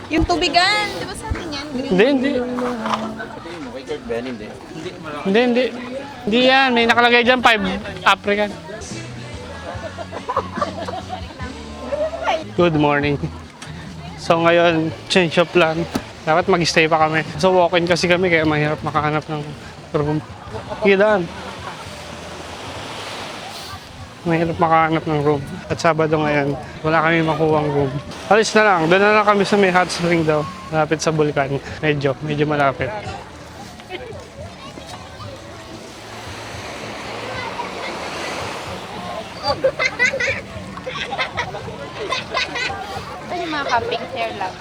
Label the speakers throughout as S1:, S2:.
S1: Yung tubigan, di ba sa atin yan?
S2: Hindi. Hindi. Hindi yan. May nakalagay dyan, 5 African. Good morning. So ngayon, change of plan. Dapat mag-stay pa kami. So walk-in kasi kami, kaya mahirap makahanap ng room. Hidaan. Mahirap makahanap ng room. At Sabado ngayon, wala kami makuhang room. Alis na lang. Doon na lang kami sa may hot spring daw. Malapit sa bulkan. Medyo malapit.
S1: Ano yung mga camping chair lang?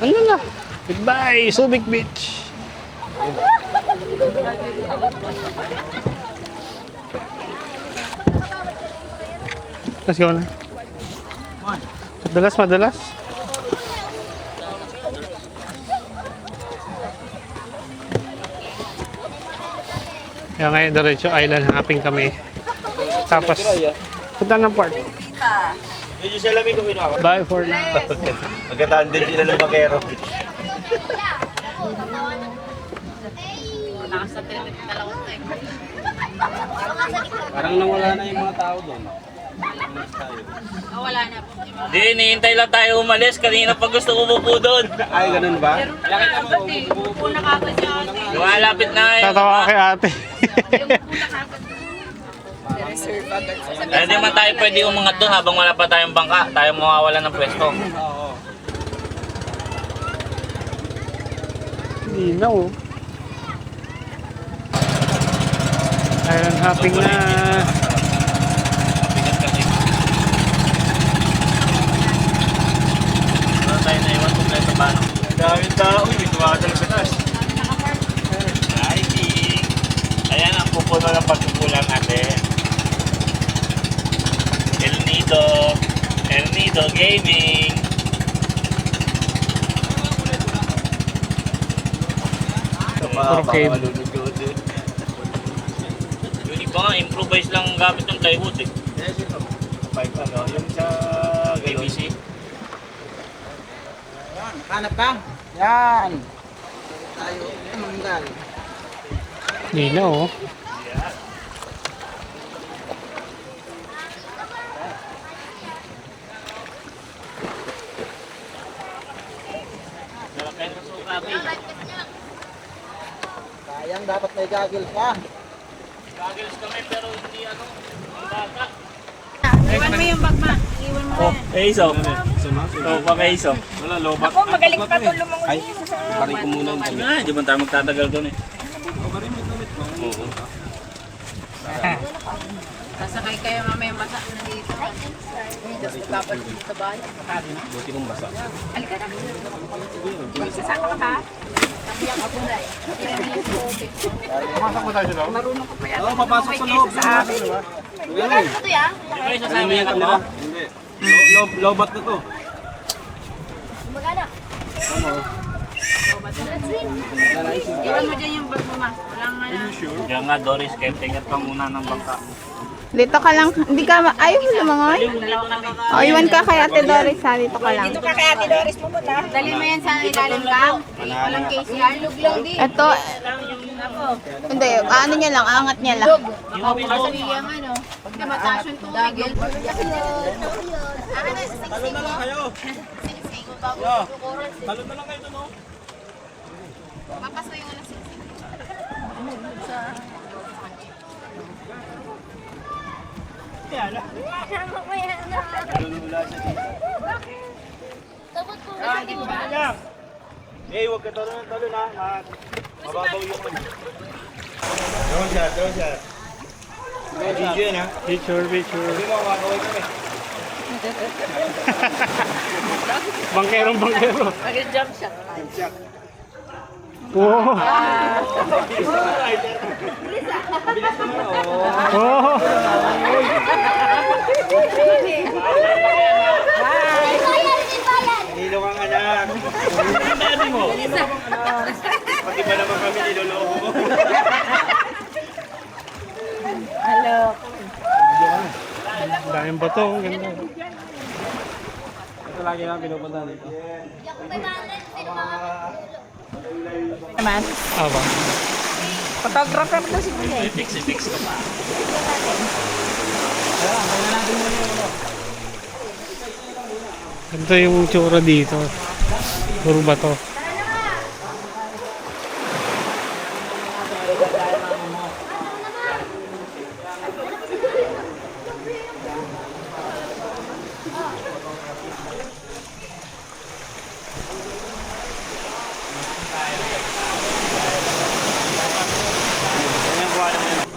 S2: Ano na? Goodbye, Subic Beach. Let's go na. Madalas. Kaya ngayon, diretso island hopping kami. Tapos, punta ng park.
S3: Medyo siya lamig kung inawa.
S2: Bye for now.
S3: Magandaan din sila ng bakero. Parang nawala na yung mga tao doon.
S1: Wala na po.
S4: Hindi, nihintay lang tayo umalis. Kanina pa gusto umupo doon.
S3: Ay, ganun ba?
S1: Una kagad siya ate.
S4: Lumalapit na yun.
S2: Tatawa kay ate.
S1: Una kagad. Reserve agad.
S4: Hindi man tayo pwede umangat doon habang wala pa tayong bangka. Tayo mawawala ng pwesto.
S2: Hindi na oh. Island hopping na.
S4: Wala tayo na iwan kung sa paano.
S3: Daming tao, may tumakal sa taas.
S4: Hiking. Ayan ang pupuno ng pagkukulang natin. El Nido Gaming.
S2: Puro cave.
S4: Yung iba nga, improvise lang gamit ng plywood eh.
S3: Yung sa
S4: PVC.
S3: hanap ka? Yan. Tayo, manggal.
S2: Hindi na oh.
S3: Sayang, dapat may goggles ka.
S4: Goggles kami pero hindi ano. Baka.
S1: Iwan mo yung bag ma. Iwan mo
S4: Oh,
S1: na.
S4: Eiso. Oh, pa Eiso.
S3: Wala, lobat.
S1: Ako, magaling pa ito lumangon.
S3: Ay, pari ko muna ang damit.
S4: Hindi ba tayo magtatagal doon eh.
S3: Oo.
S1: Sasakay kayo mamaya masa na dito. Tapos babalik dito ba?
S3: Buti kong basa.
S1: Halika na. Magsasaka ka ha? Tabiyak ako na eh.
S3: Pumasok mo tayo sa loob?
S1: Marunong ko pa yan.
S3: Oo, papasok sa loob.
S1: Sa akin. Lugar ko to yan.
S4: Di ba isasama yung kamera?
S3: Hindi. Lobat na to.
S1: Magana. Iwan mo dyan yung bag mo ma. Walang ano.
S4: Kaya nga Doris, kaya tingnan pa muna ng bangka.
S5: Dito ka lang. Hindi ka ayaw mo lumangoy. O, iwan ka kay Ate Doris ha. Dito ka lang.
S1: Dito ka kay Ate Doris pumunta. Dali mo yan sa ilalim ka. Walang case yan. Luglaw din.
S5: Ito, hindi. Ano niya lang. Angat niya lang.
S1: Kasi yung ano. Pag na mataas yung tubig.
S3: Talon na lang kayo. Talon na lang kayo doon, oh.
S1: Papaso yung alas 6.
S3: Eh, huwag ka talon ha. Mababaw yung ano. Doon siya. Video yan ha.
S2: Picture.
S3: Sabi mo, makakaway kami.
S2: Bangkero.
S1: Mag-jump shot.
S2: Wow.
S3: Bilis naman, oh.
S2: Oh.
S3: Nilo kang anak. Ano mo? Pati ba naman kami niloloko mo?
S1: Hello.
S2: Daming bato, ang ganda.
S3: Ito lagi namin pinupunta dito.
S5: Naman.
S2: Aba.
S5: Photographer daw si Kuya.
S4: Fix ko pa.
S2: Ganda yung tsura dito. Puro bato.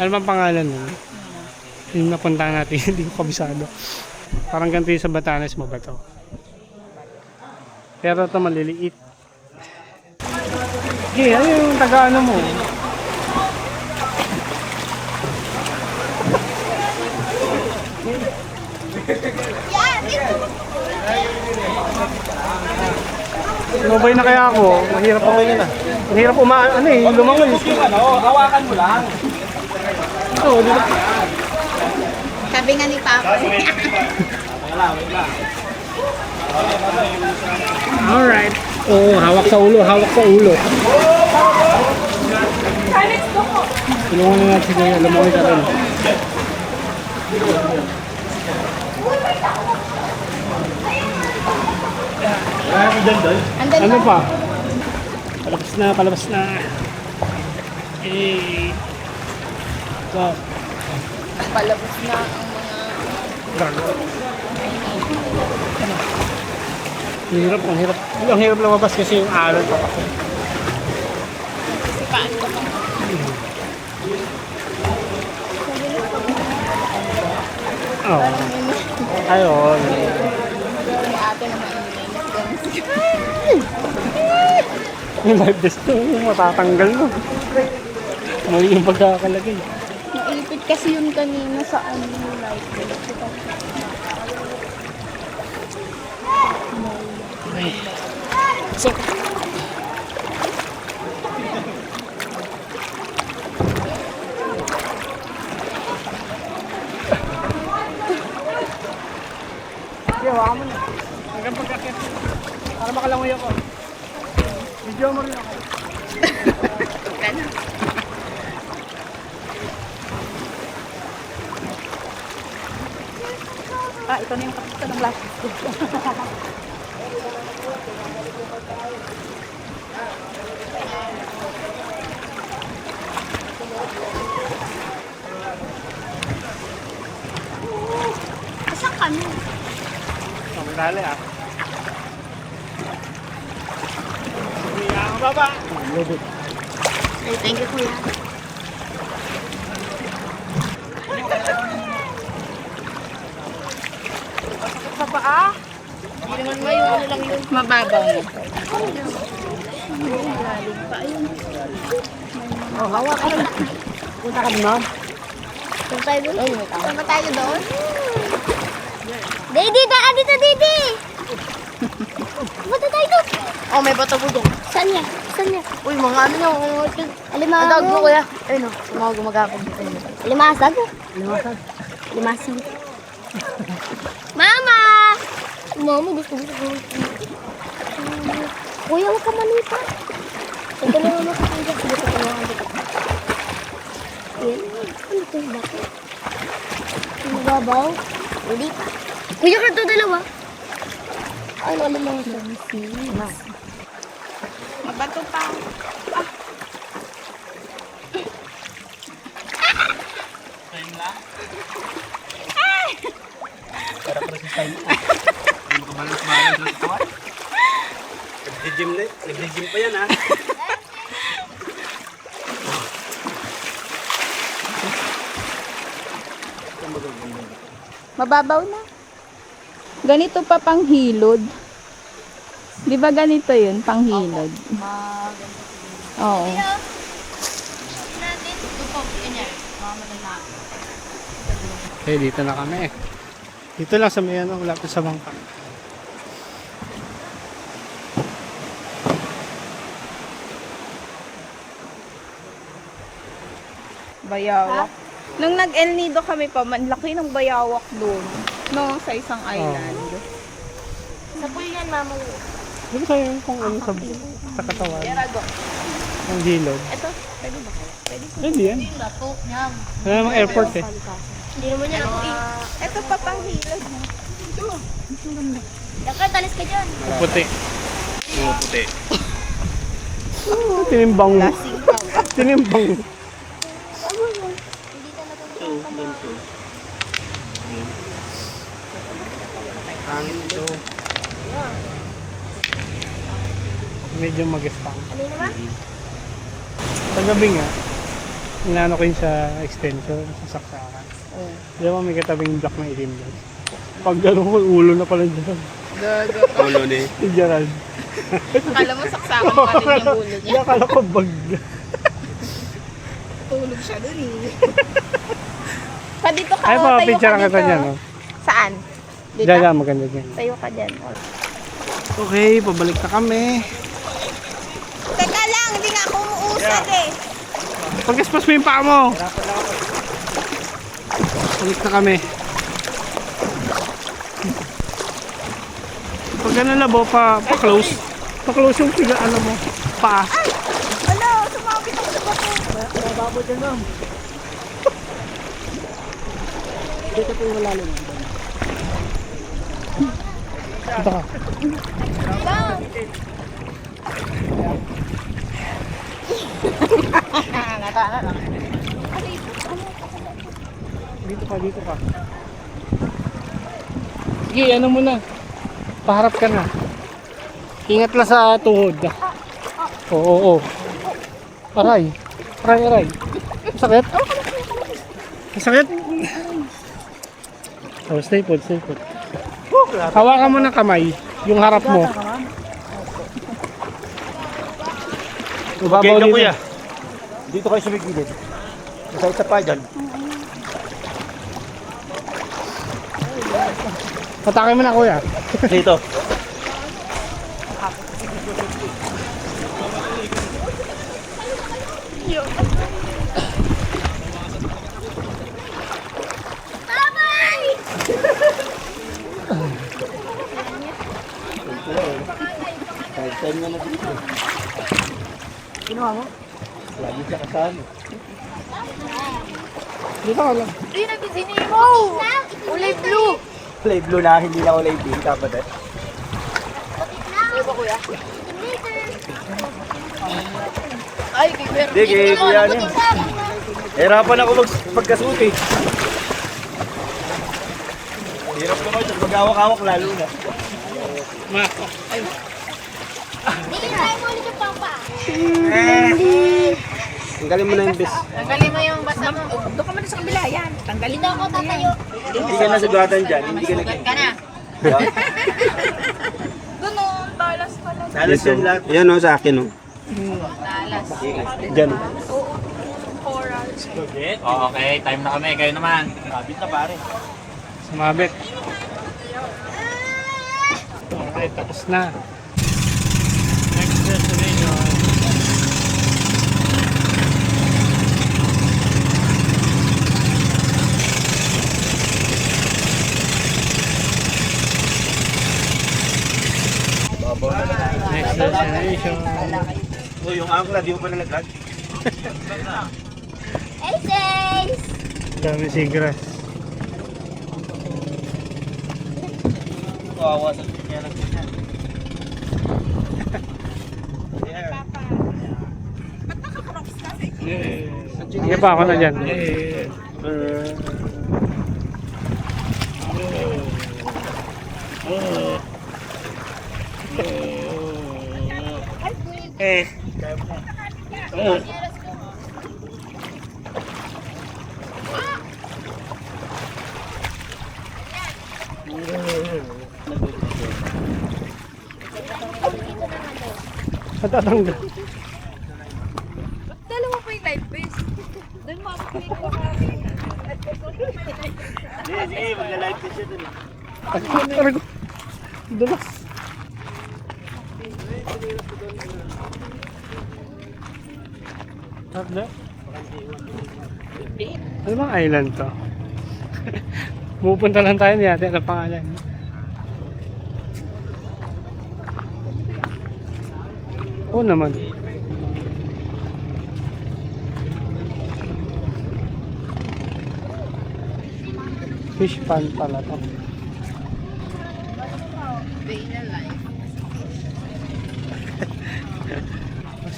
S2: Ano bang pangalan nun? Yung napuntahan natin, hindi ko kabisado. Parang ganito yung sa Batanes mo ba to? Pero ito maliliit. Okay, ano yung taga-ano mo? Lumabay na kaya ako. Mahirap ako yun ah. Mahirap lumangoy.
S3: Hawakan mo lang.
S2: Oo, di ba?
S5: Sabi nga ni Papa.
S2: Alright. Oo, hawak sa ulo. Tulungan na natin si Kuya. Lumangoy ka rin.
S5: Andun
S2: Ano
S5: na.
S2: pa? Palabas na. Eh. So,
S5: Palabas na ang mga...
S2: drago. Ang hirap lumabas kasi yung alon pa kasi.
S5: Sipaan ko pa.
S2: Oo. Ayun.
S5: Ni ate na mainit.
S2: Yung live desk to, matatanggal mo. Mali yung pagkakalagay.
S5: Naipit kasi yun kanina sa ano yung light.
S2: So, hawakan mo na. Hanggang pagkakit. Para makalangoy ako. Video mo rin ako.
S5: Ito na yung kapito ng last. Saan kami?
S2: Dali ah. Sige, ang baba.
S5: Ay, thank you, Kuya.
S1: Sa paa? Hindi naman may ano lang yun.
S5: Mababaw na.
S1: Oh, hawa ka lang. Punta ka din, ma'am.
S5: Punta tayo doon? Punta tayo doon? Didi, daan dito, Didi! Punta tayo doon!
S1: Oh, may bato po doon.
S5: Saan niya? Saan niya?
S1: Uy, mga ano nyo.
S5: Alimango.
S1: Ang dog mo, kuya. Ayun o, mga gumagapag dito.
S5: Limasag?
S1: Limasag.
S5: Limasag. Mama! Mama, gusto ko. Kuya, huwag ka manita. Ito na naman sa kanya. Sige, ito na naman. Yan. Ano ito yung bakit? Mababaw? Hindi pa. Kuya, ka ito dalawa. Ay, wala lang ito. Mabato pa.
S3: Nag-gym pa yan ha.
S5: Mababaw na. Ganito pa panghilod. Di ba ganito yun, panghilod? Oo.
S2: Okay, dito na kami. Dito lang sa may ano, lapit sa bangka.
S5: Bayawa.
S1: Nung nag-El Nido kami pa, laki ng bayawak doon. No, sa isang island.
S5: Sa pool yan, mama.
S2: Di ba sa'yo kung ano sa katawan? Ang hilod.
S1: Ito, pwede ba? Pwede ko.
S2: Hindi yan.
S5: Bato, yam.
S2: Wala namang airport eh.
S5: Hindi naman yan ako
S1: Ito pa pang hilod.
S5: Dakar, talis ka dyan.
S2: Puti.
S3: Puti.
S2: Tinimbang mo. Tinimbang mo.
S3: Hangin ito.
S2: Medyo mag-estang.
S5: Ano naman?
S2: Sa gabi nga, inano ko yun sa extension, sa saksakan. Di ba may katabing block na itim doon? Pag gano'n ko, ulo na pala dyan.
S3: Ulo ni.
S2: Si Gerald.
S1: Akala mo saksakan pa rin yung ulo niya.
S2: Akala ko bag.
S1: Tulog siya dun eh. Pa dito ka,
S2: Ay,
S1: tayo ka
S2: picture kita
S1: dito.
S2: dyan, no?
S1: Saan? Dito?
S2: Diyan, maganda dyan.
S1: Tayo ka dyan.
S2: Okay, pabalik na kami.
S1: Teka lang, hindi nga ako umuusad eh.
S2: Pag-espas mo yung paa mo. Balik na kami. Pag ano labo, pa-close. Pa-close yung tiga, ano mo, paa.
S1: Wala, sumabit ako sa bato.
S2: Mababo dyan lang. Dito po yung malalim. Dito ka. Dito ka, dito ka. Sige, ano mo na. Paharap ka na. Ingat lang sa tuhod. Oo. Aray. Aray. Sakit? Sakit? Oh, stay put. Hawakan mo ng kamay. Yung harap mo.
S3: Okay, kuya. Dito kayo sa may gilid. Isa pa dyan.
S2: Patakin mo na, kuya.
S3: Dito. Kahit time na dito.
S2: Ginawa mo?
S3: Lagi siya kasama.
S2: Dito ka lang.
S5: Ayun, nabisini mo! Kulay blue!
S3: Kulay blue na, hindi na kulay pink. Dapat eh.
S5: Ano ba, kuya? Ay, kay
S3: Hindi, kay kuya niya. Hirapan ako pagkasuot eh. Hirap naman ito. Mag-awak-awak lalo na.
S2: Ma.
S5: Hindi, try mo ulit yung papa.
S3: Tanggalin mo na yung bis.
S1: Tanggalin mo yung basa mo. Doon ka muna sa kabila. Yan. Tanggalin
S5: Dito ako tatayo.
S3: Hindi ka nasugatan dyan. Hindi ka
S1: Sugat ka na. Ganun. Talas pala.
S3: Talas yan lahat.
S6: Yan o, sa akin o.
S1: Talas.
S3: Dyan.
S1: Corals.
S4: Okay, time na kami. Kayo naman.
S3: Kabit na pare.
S2: Sumabit. Okay, tapos na. Next destination. Next destination.
S3: Oh, yung angkla, di mo pa nalaglag.
S5: Hey, sis!
S2: Dami sigras.
S3: Kawawa sa kanya lang siya.
S2: Sige pa, ako na dyan. Matatanggal.
S1: Dalawa pa yung life vest. Doon mo ako pinikuha kami.
S3: Sige, magla-live din siya dun.
S2: Aray ko. Dulas. Tatlo? Ano bang island to? Pupunta lang tayo niya. Ano pangalan? Oo naman. Fish pan pala to.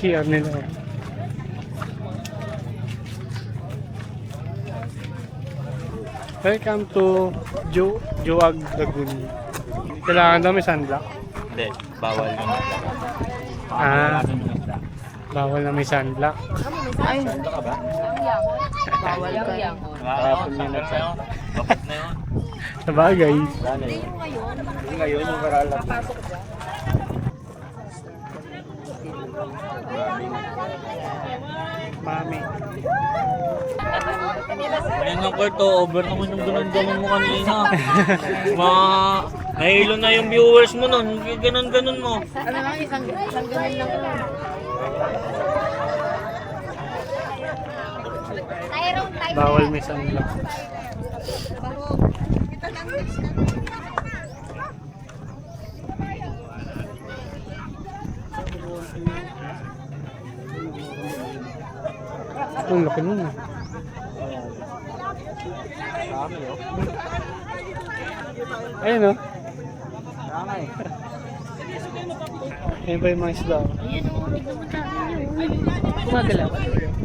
S2: CR nila. Welcome to Joag Lagoon. Kailangan daw may sunblock.
S4: Hindi, bawal yung
S2: Bawal na may sunblock.
S1: Ay, bawal ka yan.
S4: Kahapon yun na siya. Bakit na yun?
S2: Sabagay.
S3: Ngayon yung karalan.
S2: Mami.
S4: Ayun lang Kurt, over naman yung ganun-ganun mo kanina. Nahilo na yung viewers mo nun. Ganun-ganun mo.
S1: Ano lang, isang ganun lang.
S2: Bawal may sunblock. Ang laki nun. Ayun o. Ayun ba yung mga isda?
S1: Gumagalaw.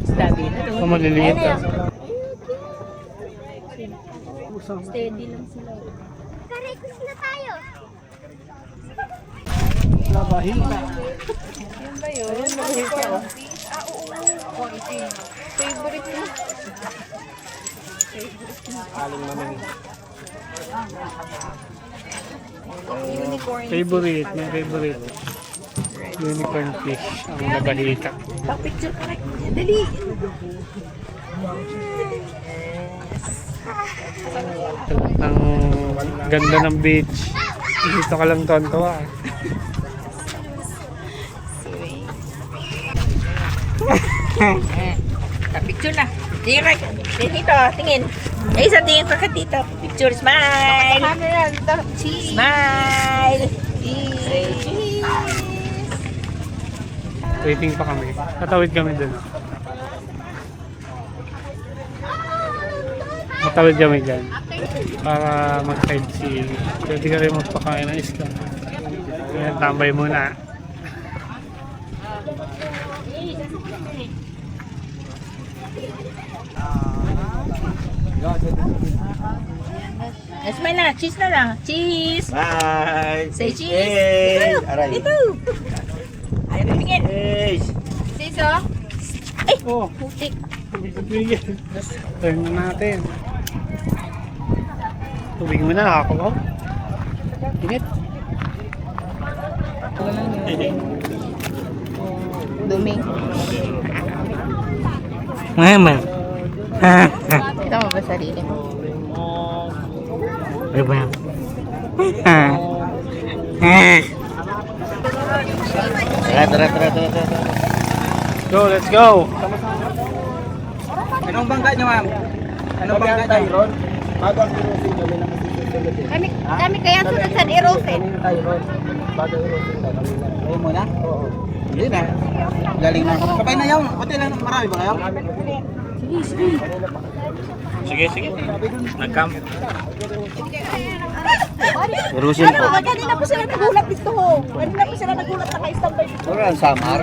S1: Stabi na to.
S2: Ang maliliit ah.
S5: Steady lang sila. Karekos na tayo.
S2: Labahin.
S1: Yan ba yun? Favorite mo.
S2: Favorite. May favorite. Unicorn fish. Ang nabahita.
S1: Pa-picture ka rin. Dali.
S2: Ang ganda ng beach. Dito ka lang tonto ah.
S1: Pa-picture na. Direct. Dito, tingin. Isa tingin pa ka dito. Picture, smile. Cheese. Smile. Cheese.
S2: Waiting pa kami. Tatawid kami dun. Matawid kami dyan. Para mag-sightseeing. Pwede ka rin magpakain ng isla. Kaya tambay muna.
S1: Smile na. Cheese na lang. Cheese.
S3: Bye!
S1: Say cheese.
S3: Hey! Aray!
S1: Ito. Ayaw mo tingin.
S3: Hey!
S1: Cheese, oh.
S2: Oh,
S1: Putik.
S2: bigyan. Turn na natin. Tubig mo na ako. Oh. Init.
S1: Dumi.
S4: Ngayon.
S1: Ito mo ba sarili mo?
S4: Ano ba yan?
S3: Tara.
S2: Let's go.
S3: Anong bangka nyo, ma'am? Anong bangka nyo? Bago ang Erosin, kami naman susunod eh.
S5: Kami kaya sunod sa Erosin.
S3: Tyron. Bago Erosin na kami na. Kayo muna? Oo. Hindi na. Galing na. Kapay na yaw. Pati lang, marami ba kayo?
S4: Sige. Nag-camp.
S3: Erosin po.
S1: Kanina po sila nagulat dito ho. Kanina po sila nagulat na ka-standby dito.
S3: Wala ang Samar.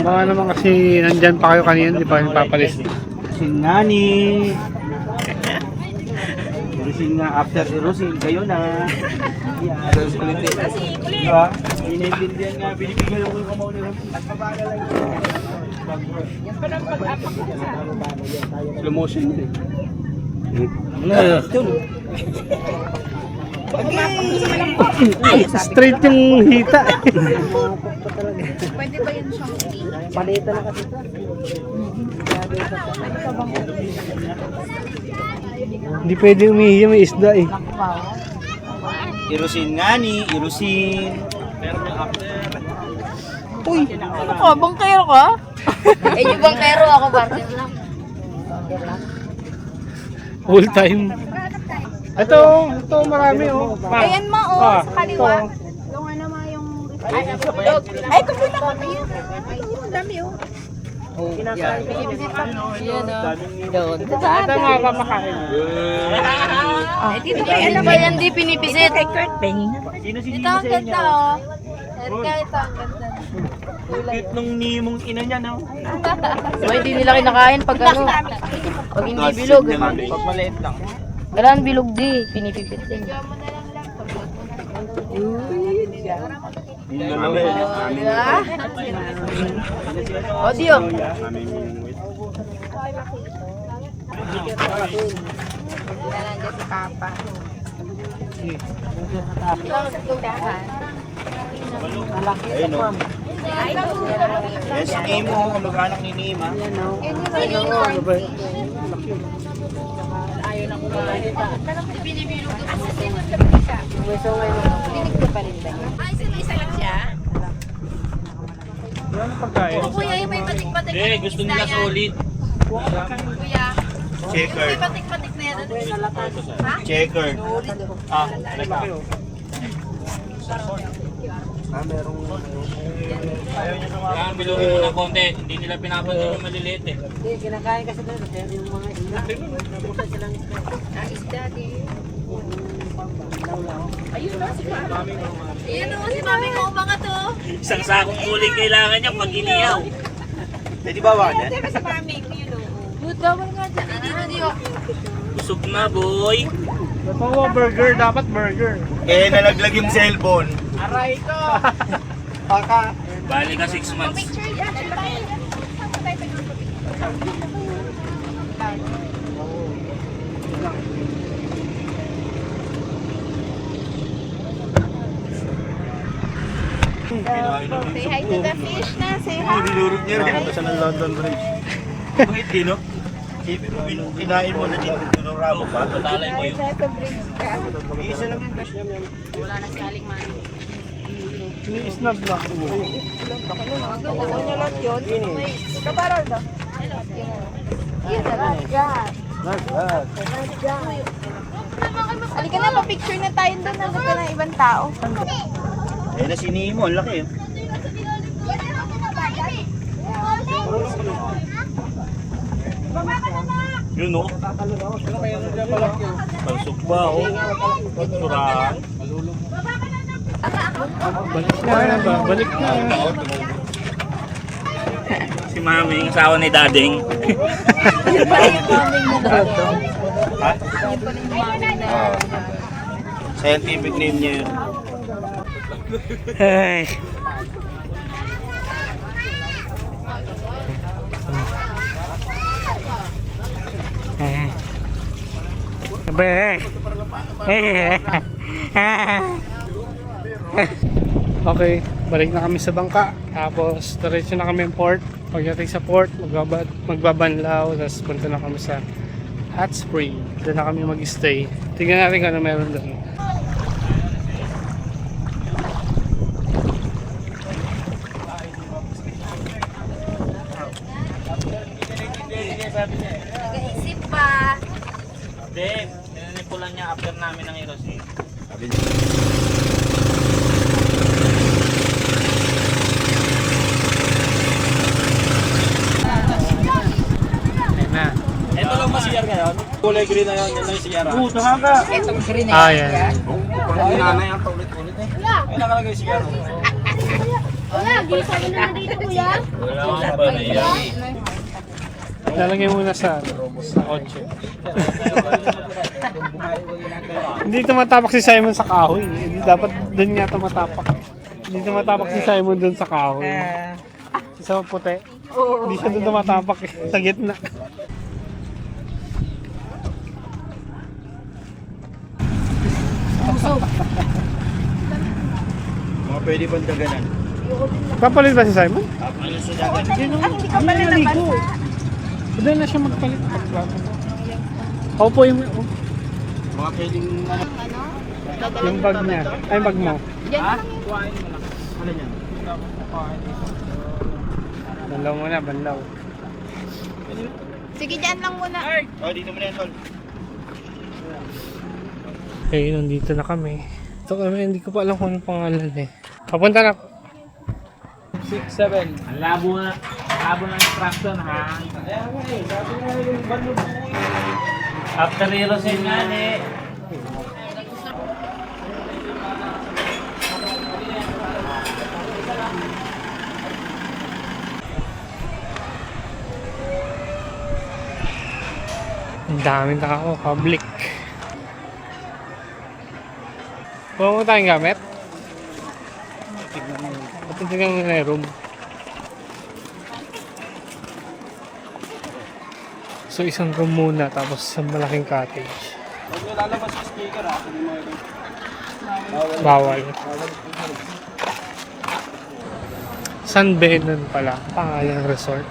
S2: Baka naman kasi nandyan pa kayo kanina, di ba? Papalis.
S3: Erosin nga ni. Erosin nga. After Erosin, kayo na. Erosin ulit. Diba? Inaintindihan nga. Binibigay ko yung kamaw ni Erosin. Nagpapala lang. Slow motion yun eh.
S2: Straight yung hita.
S1: Pwede ba yun siyang
S3: Palita na kasi.
S2: Hindi pwede umihiya, may isda eh.
S3: Irusin nga ni, irusin.
S1: Uy, ano ka? Bangkero ka?
S5: Eh, yung bangkero ako, partner lang. Partner lang.
S2: Full time. Ito marami oh. Ma.
S1: Ayan mo,
S2: Ah,
S1: sa kaliwa.
S2: ito.
S1: Yung ano ma, yung... Ay, kumpuna ka na yun. Ay, ang dami oh.
S2: Ito mga kamakain.
S1: Ay, dito kay
S5: Ano ba yan, di
S1: Dito
S5: pinipisit?
S1: kay Kurt, pengin na.
S3: Sino si
S5: Ito ang ganda, oh. Erika, ito ang ganda.
S3: Cute nung nimong ina niya, no?
S5: So, hindi nila kinakain pag ano, pag hindi bilog.
S3: Pag maliit lang.
S5: Kailangan bilog di, pinipipit din. O, di oh.
S1: Nandiyan si Papa.
S3: Ayun, no? Yes, si Nemo, kamag-anak ni Nima.
S1: Isa lang siya.
S2: Ano pagkain?
S5: Kuya, yung may patik-patik.
S4: Eh, gusto nila solid.
S5: Kuya,
S3: Checker.
S5: may patik-patik na yan.
S3: Checker.
S4: Ah, kailangan bilugin mo ng konti. Hindi nila pinapansin yung maliliit eh.
S5: Ayan o, si mami ko umangat to.
S4: Isang sakong muling kailangan niya pag inihaw.
S3: Pwede ba ba yan?
S1: Sa mami ko yun oh.
S5: Good, bawal nga dyan. Hindi,
S4: Busog na, boy.
S2: Ito burger, dapat burger.
S3: Eh, nalaglag yung cellphone.
S4: Bali ka 6 months.
S1: Say hi to the fish na. Say hi.
S3: Dinurog niya rin. Ito siya ng London Bridge. Bakit, Tino? Kinain mo na dito. Tinuramo pa.
S4: Patalay mo yun.
S1: Sa bridge ka.
S3: Isa lang yung
S2: Ini-snap lang.
S1: Gusto niya lang yun. Kaparol daw. Halika na, pa-picture na tayo doon. Nandun ka ng ibang tao.
S3: Eh, na si Nemo. Ang laki, oh. Yun, no? Pansok ba, oh? Surahan.
S2: Balik na ba? Balik na.
S4: Si Mami, yung asawa ni Dading.
S3: Ha? Scientific name niya yun.
S2: Hey. Okay, balik na kami sa bangka. Tapos, diretso na kami ng port. Pagdating sa port, magbabanlaw. Tapos, punta na kami sa Hot Spring. Doon na kami mag-stay. Tingnan natin kung ano meron doon.
S5: Nag-iisip pa.
S4: Hindi, ninanipulan niya after namin ng Eros eh.
S2: Ayun na.
S3: Ito lang ba CR ngayon? Kulay green na yun. Yan lang yung CR. Oo, tama ka.
S1: Itong green
S2: Ah, yan.
S3: Ang nanay ang paulit-ulit eh. Ay, nakalagay yung CR.
S5: Kuya, gisa mo na dito, kuya.
S4: Wala akong ba na yan.
S2: Lalagay muna sa kotse. Hindi tumatapak si Simon sa kahoy. Hindi dapat doon nga tumatapak. Hindi tumatapak si Simon doon sa kahoy. Sa puti. Hindi siya doon tumatapak eh. Sa gitna.
S3: Mga pwede pang daganan.
S2: Papalit ba si Simon?
S3: Ano sa dagat?
S1: Hindi ka pala nabasa.
S2: Doon na siya magpalit. Opo yung...
S3: Mga pwedeng ano.
S2: Yung bag niya. Ay, bag mo.
S3: Ano yan?
S2: Banlaw muna, banlaw.
S5: Sige, dyan lang muna.
S3: Oh, dito mo na yan, Tol.
S2: Okay, nandito na kami. Ito kami, hindi ko pa alam kung anong pangalan eh. Papunta na.
S3: 6, 7.
S4: Ang labo na ng traction ha.
S3: Ayan nga eh, sabi nga yung bando po eh.
S4: After Hirosin nga eh.
S2: Ang daming tao, public. Huwag mo tayong gamit? Tingnan mo na yung room. So isang room muna, tapos isang malaking cottage.
S3: Huwag nyo lalabas yung speaker ha.
S2: Bawal. San Benon pala, pangalan ng resort.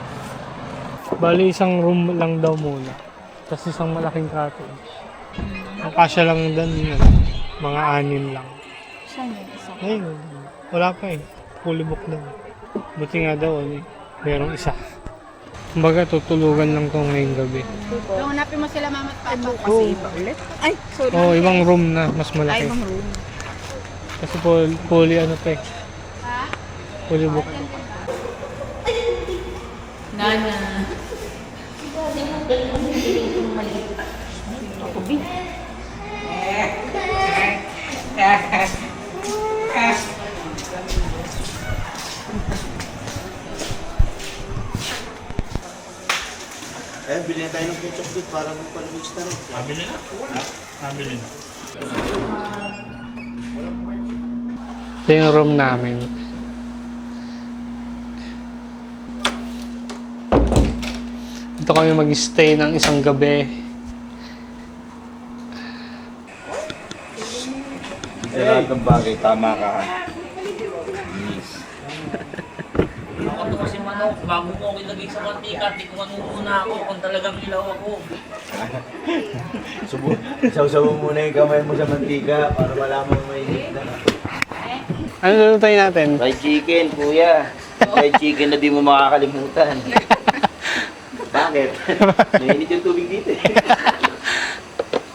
S2: Bali isang room lang daw muna. Tapos isang malaking cottage. Ang kasya lang doon yun, mga 6 lang.
S5: Saan yung isa?
S2: Ayun, wala pa eh. Fully booked daw. Buti nga daw, merong isa. Kumbaga, tutulugan lang to ngayong gabi.
S5: Kung hanapin mo sila mama at papa.
S2: Oo.
S5: Ay, sorry.
S2: Oh, ibang room na, mas malaki.
S5: Ibang room.
S2: Kasi fully ano pa eh.
S5: Ha?
S2: Fully booked.
S1: Nana.
S3: Eh, bilhin tayo ng ketchup dito para magpalamig na rin.
S4: Mabili na. Mabili na.
S2: Ito yung room namin. Dito kami mag-stay ng isang gabi.
S3: Sa lahat ng bagay, tama ka.
S4: Ako to kasi manok, bago ko ako ilagay sa mantika, di ko manununa ako kung talagang ilaw ako.
S3: Sausaw mo muna yung kamay mo sa mantika para malaman mo mainit na.
S2: Ano lulutuin natin?
S3: Fried chicken, kuya. Fried chicken na di mo makakalimutan. Bakit? Mainit yung tubig dito eh.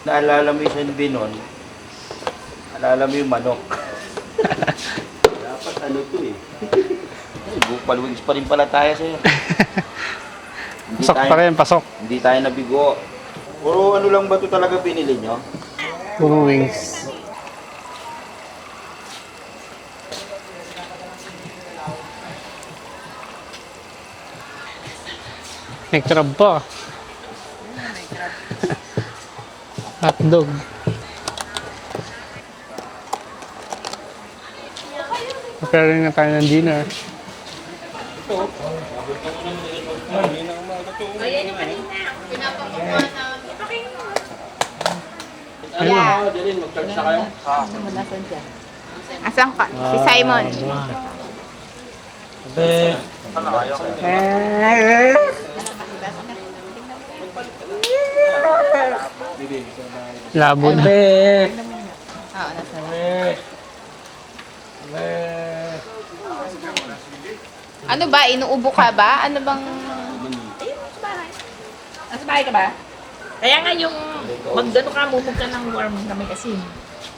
S3: Naalala mo yung San Benon, naalala mo yung manok. Dapat ano to eh. Paluwigis pa rin pala tayo sa'yo.
S2: Pasok pa rin, pasok.
S3: Hindi tayo nabigo. Puro ano lang ba ito talaga pinili nyo?
S2: Puro wings. May crab pa. Hotdog. Preparing na tayo ng dinner. Ayun.
S5: Asan ka? Si Simon.
S2: Labo na.
S5: Oo, nasa Ano ba? Inuubo ka ba? Ano bang...
S1: Nasa bahay ka ba? Kaya nga yung magdano ka, mumog ka ng warm na may asin.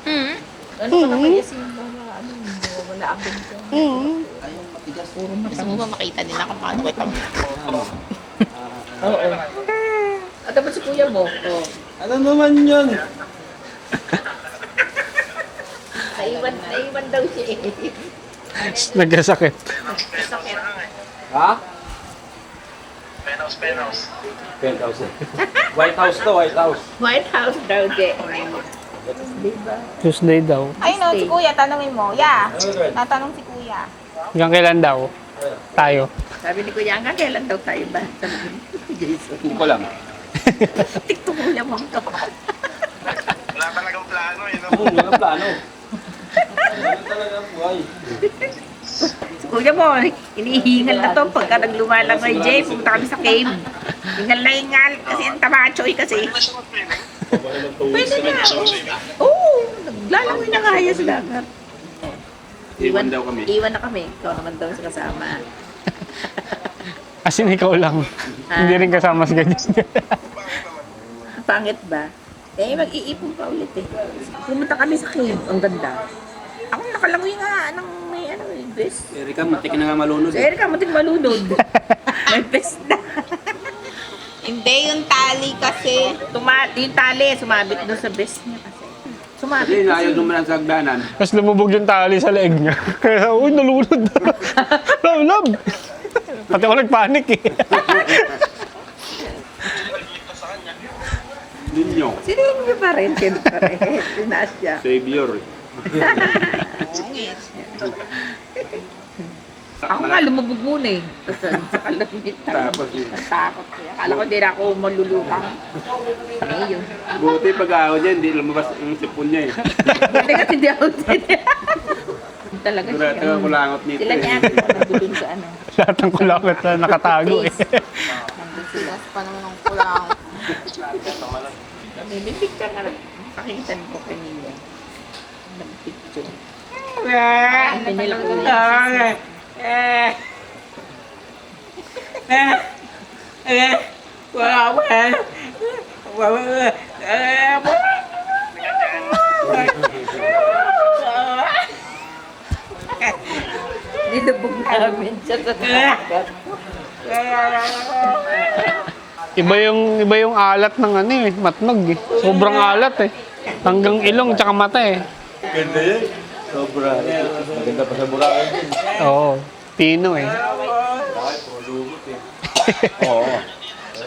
S5: Hmm?
S1: Ano ka na may asin? Ano, wala ang ganito.
S5: Gusto mo ba makita nila kung paano kita?
S1: Oo. At dapat si kuya mo. Oh.
S3: Ano naman yun?
S1: Naiwan daw siya eh.
S2: Nagkasakit.
S1: Sakit.
S3: Ha? Penthouse. White House to, White House.
S1: White House daw siya.
S2: Tuesday daw.
S5: Ay no, si Kuya, tanongin mo. Yeah. Tatanong si Kuya.
S2: Hanggang kailan daw? Tayo.
S1: Sabi ni kuya, hanggang kailan daw tayo ba? Sabi ni Jason.
S3: Hindi ko lang.
S1: TikTok mo lamang ka.
S3: Wala talagang plano eh. Wala plano. Wala talagang buhay.
S1: Si kuya mo, inihingal na to pagka naglumalang kay Jay. Pumunta kami sa cave. Hingal na hingal kasi ang tamachoy kasi. Pwede na. Oo. Maglalawin na nga yan sa dagat.
S3: Iwan daw kami.
S1: Iwan na kami. Ikaw naman daw sa kasama.
S2: As in, ikaw lang. Hindi rin kasama sa ganyan.
S1: Pangit ba? Eh, mag-iipon pa ulit eh. Pumunta kami sa cave. Ang ganda. Ako nakalangoy nga ng may ano eh, best.
S3: Erika, matik na nga malunod.
S1: So, Erika, matik malunod. May best na.
S5: Hindi, yung tali kasi.
S1: Yung tali, sumabit doon sa best niya kasi.
S3: Kasi
S1: Sumabit
S3: ayaw dumaan sa hagdanan.
S2: Tapos lumubog yung tali sa leeg niya. Kaya, uy, nalunod. Love. Pati ako nagpanik eh.
S3: Ninyo.
S1: Sino niyo pa rin? Siyempre. Tinaas siya.
S3: Savior.
S1: Ako nga, lumubog muna eh. Tapos sa kalamitan.
S3: Tapos yun.
S1: Natakot siya. Akala ko din ako malulutang. Ngayon.
S3: Buti pag ako dyan, hindi lumabas yung sipon niya eh.
S1: Buti kasi di ako din. Talaga siya.
S3: Kurata ka kulangot nito
S1: Sila niya
S3: eh.
S1: ako nagdulun sa ano.
S2: Lahat ng kulakot na nakatago eh.
S5: Silas pa naman ang kulang.
S1: May picture ka na. Pakinggan ko kanina. Nag-picture. Pinila ko yun. Nilubog namin siya sa dagat.
S2: Iba yung alat ng ano eh, matnog eh. Sobrang alat eh. Hanggang ilong tsaka mata eh.
S3: Ganda yan. Sobra. Maganda pa sa Boracay din.
S2: Oo, pino eh.
S3: Oo.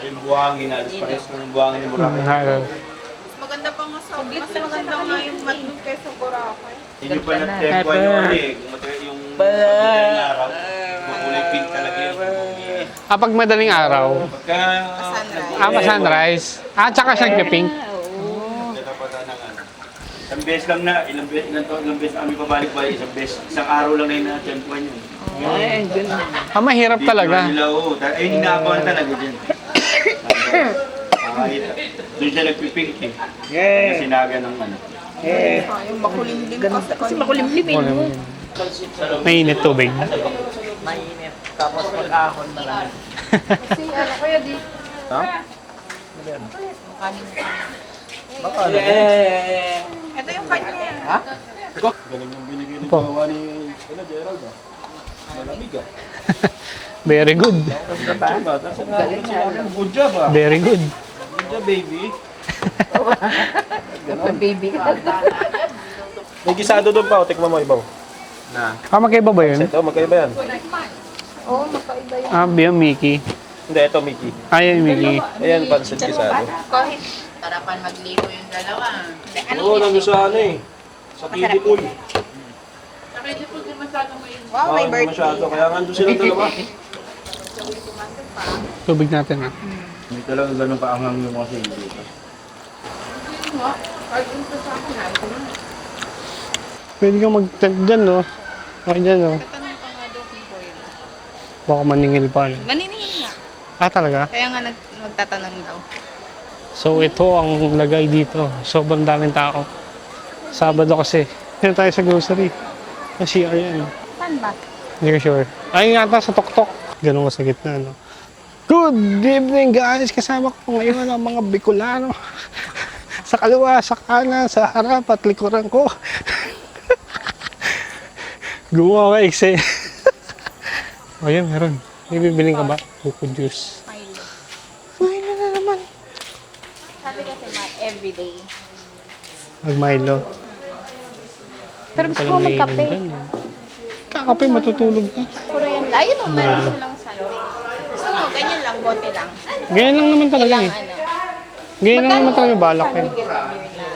S3: Yung buhangin, alas pares ng buhangin ni Boracay.
S5: Maganda pa nga sa mas maganda nga yung matnog kaysa Boracay.
S3: Hindi pa nag-tempo yung ano eh. Kung matagal yung madaling araw, makulay pink talaga yun.
S2: Ah, pag madaling araw.
S3: Pagka
S2: Sunrise. Ah, tsaka siya nagpipink.
S3: natapatan ng ano. Ilang beses kami pabalik-balik, isang araw lang na yung na-tempuan yun.
S1: Ay, ganun.
S2: Ah, mahirap talaga.
S3: Nila, oo. Hinaakuan talaga dyan. Doon siya nagpipink eh. Kasi sinaga ng ano.
S5: Yung makulimlim
S1: Ganda. Kasi makulimlim eh. no?
S2: Mainit tubig.
S1: Mainit. Tapos mag-ahon na lang.
S5: Kasi ano kaya di. Ito yung kanya.
S2: Po. Very good.
S3: Good job ah.
S2: Very good.
S3: Good job baby.
S1: Baby ka.
S6: May gisado doon pa, o tikman mo ibaw.
S3: Na.
S2: Ah, magkaiba ba yun?
S6: Ito, magkaiba yan.
S5: Oo, magkaiba yun.
S2: Ah, yung Mickey.
S6: Hindi, ito Mickey.
S2: Ah, yung Mickey.
S6: Ayan, pansit gisado.
S5: Kahit tarapan magligo yung dalawa.
S6: Oo, nandun sa ano eh. Sa kiddie pool.
S5: Wow, may
S6: Hindi masyado, kaya nandun silang dalawa.
S2: Tubig natin ah.
S3: Hindi talaga ganun kaanghang yung mga sili dito.
S2: Pwede kang mag-tent dyan, no? Okay dyan, no? Baka maningil pa. No?
S5: Maniningin nga.
S2: Ah, talaga?
S5: Kaya nga magtatanong daw.
S2: So, ito ang lagay dito. Sobrang daming tao. Sabado kasi. Dito tayo sa grocery. Sa CR yan.
S5: Saan ba?
S2: Hindi ko sure. Ay, nga sa tok-tok. Ganun ko sa gitna, no? Good evening, guys! Kasama ko ngayon ang mga Bicolano. Sa kaliwa, sa kanan, sa harap at likuran ko. Gumawa ka, Ikse. O yan, meron. May bibiling ka ba? Buko juice.
S5: Milo.
S2: Milo na naman.
S5: Sabi kasi everyday.
S2: Mag-Milo.
S5: Pero gusto ko magkape.
S2: Kakape, matutulog ka.
S5: Puro yan. Ayun o, meron silang sunday. Gusto mo, ganyan lang, bote lang.
S2: Ganyan lang naman talaga eh.
S5: Ano?
S2: Ganyan lang naman talaga balak eh.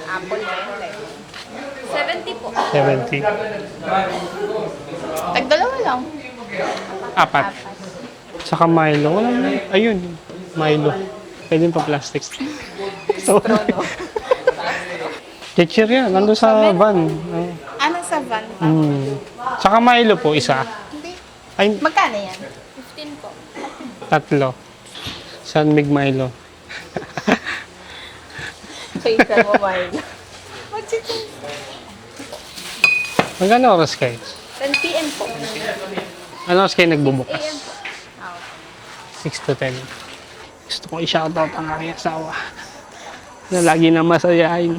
S5: Apple na yun. 70 po.
S2: 70.
S5: Tagdalawa lang.
S2: Apat. Saka Milo. Wala na. Ayun. Milo. Pwede pa plastic. So, teacher yan. Nandun sa van.
S5: Ano sa van pa?
S2: Saka Milo po, isa.
S5: Hindi.
S2: Ay,
S5: Magkano yan? 15 po.
S2: tatlo. San Mig Milo.
S1: So, isa mo, Milo.
S2: Magkano oras kayo?
S1: 10 p.m. po.
S2: Ano oras kayo nagbubukas?
S1: AM po.
S2: 6 to 10. Gusto ko i-shoutout ang aking asawa na lagi na masayain.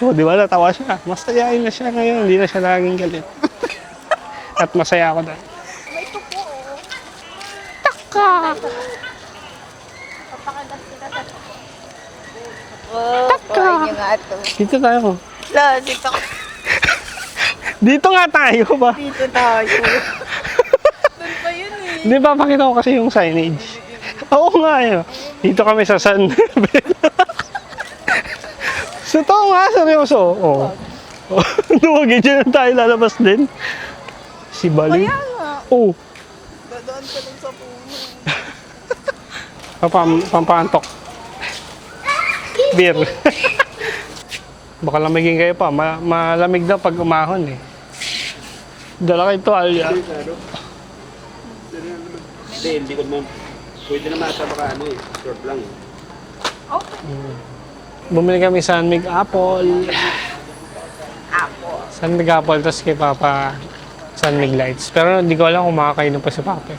S2: Oh, di ba natawa siya? Masayain na siya ngayon, hindi na siya laging galit. At masaya ako dahil.
S1: May tupo.
S2: Taka!
S1: Papakagat kita sa tupo. Oh, kuhain niyo nga ito.
S2: Dito tayo.
S1: La, dito.
S2: Dito nga tayo ba?
S1: Dito tayo. Doon pa yun eh.
S2: Di ba, pakita ko kasi yung signage. Oo nga yun. Dito kami sa San Bella. So, totoo nga, seryoso. Oo. Duwagin dyan tayo lalabas din. Si Bali.
S1: Kaya nga.
S2: Oo.
S1: Dadaan ka lang sa puno.
S2: Pampaantok. Beer. Baka lamigin kayo pa. Malamig daw pag umahon eh. Dala kayo tuwalya.
S6: Hindi, hindi ko naman. Pwede naman sa baka ano eh. Short lang eh.
S2: Bumili kami San Mig Apple.
S1: Apple.
S2: San Mig Apple, tapos kay Papa San Mig Lights. Pero hindi ko alam kung makakainom pa si Papa.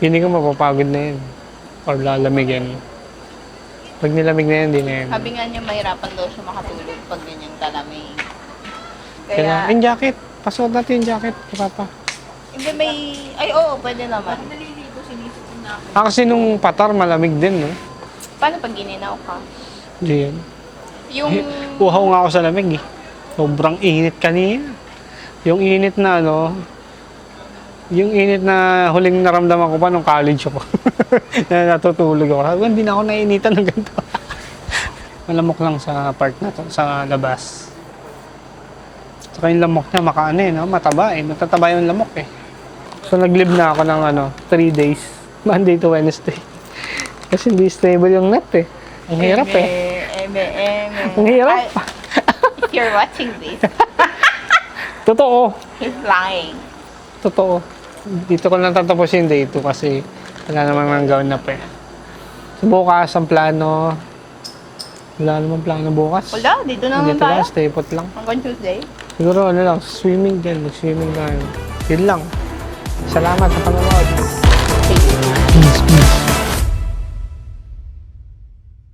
S2: Hindi ko mapapagod na yun. Or lalamigin. Pag nilamig na yun, hindi na yun.
S1: Sabi nga niya, mahirapan daw siya makatulog pag ganyan kalamig.
S2: Kaya, yung jacket. Pasuot natin yung jacket kay Papa.
S1: Hindi may... Ay, oo, pwede naman.
S2: Kasi nung patar, malamig din, no?
S1: Paano pag gininaw ka?
S2: Hindi yan.
S1: Yung...
S2: Uhaw nga ako sa lamig eh. Sobrang init kanina. Yung init na ano, yung init na huling naramdaman ko pa nung college ako. Na natutulog ako. Sabi ko, hindi na ako nainitan ng ganito. Malamok lang sa part na to, sa labas. Saka yung lamok niya, makaano eh, no? Mataba eh. Matataba yung lamok eh. So nag-live na ako ng 3 days. Monday to Wednesday. Kasi hindi stable yung net eh. Ang hirap eh. Ang hirap.
S1: If you're watching this,
S2: Totoo.
S1: he's lying.
S2: Totoo. Dito ko lang tatapusin day 2 kasi wala namang nang gawin na pa eh. So bukas ang plano. Wala namang plano bukas.
S1: Wala, dito naman
S2: Dito
S1: tayo.
S2: lang, stay put lang.
S1: Hanggang Tuesday.
S2: Siguro ano lang, swimming din. Mag-swimming tayo. Yun lang. Salamat sa panonood.